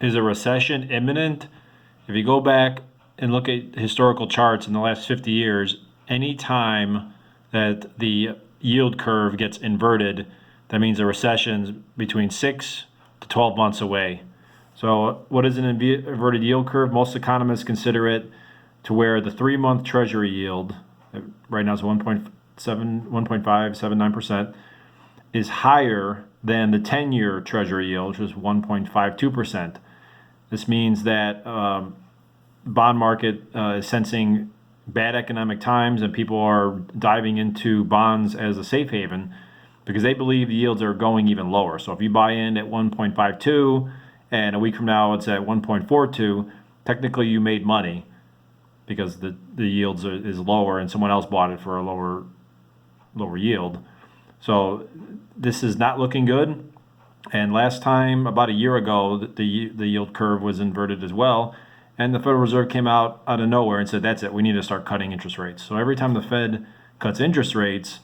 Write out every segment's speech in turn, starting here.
Is a recession imminent? If you go back and look at historical charts in the last 50 years, any time that the yield curve gets inverted, that means a recession's between 6 to 12 months away. So what is an inverted yield curve? Most economists consider it to where the 3-month Treasury yield, right now is 1.579%, is higher than the 10-year Treasury yield, which is 1.52%. This means that bond market is sensing bad economic times, and people are diving into bonds as a safe haven because they believe the yields are going even lower. So if you buy in at 1.52 and a week from now it's at 1.42, technically you made money because the yields is lower and someone else bought it for a lower yield. So this is not looking good. And last time, about a year ago, the yield curve was inverted as well. And the Federal Reserve came out of nowhere and said, that's it, we need to start cutting interest rates. So every time the Fed cuts interest rates,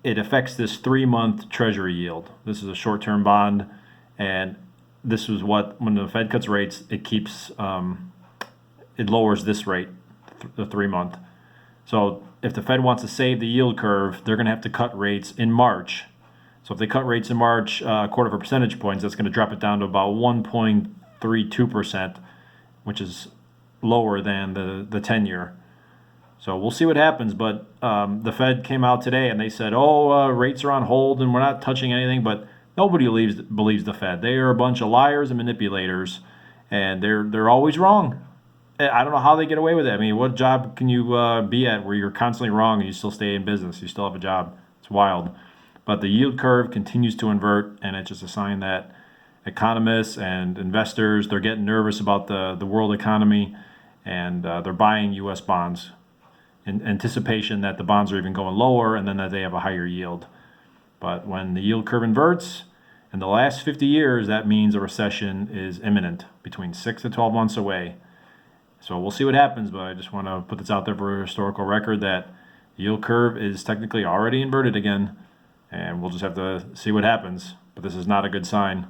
it affects this 3-month Treasury yield. This is a short-term bond. And this is what, when the Fed cuts rates, it keeps, it lowers this rate, the 3-month. So if the Fed wants to save the yield curve, they're going to have to cut rates in March. So if they cut rates in March, a quarter of a percentage points, that's going to drop it down to about 1.32%, which is lower than the 10-year. So we'll see what happens. But the Fed came out today and they said, rates are on hold and we're not touching anything. But nobody believes the Fed. They are a bunch of liars and manipulators, and they're always wrong. I don't know how they get away with it. I mean, what job can you be at where you're constantly wrong and you still stay in business? You still have a job. It's wild. But the yield curve continues to invert, and it's just a sign that economists and investors, they're getting nervous about the world economy, and they're buying U.S. bonds in anticipation that the bonds are even going lower and then that they have a higher yield. But when the yield curve inverts, in the last 50 years, that means a recession is imminent, between 6 to 12 months away. So we'll see what happens, but I just want to put this out there for a historical record that the yield curve is technically already inverted again, and we'll just have to see what happens. But this is not a good sign.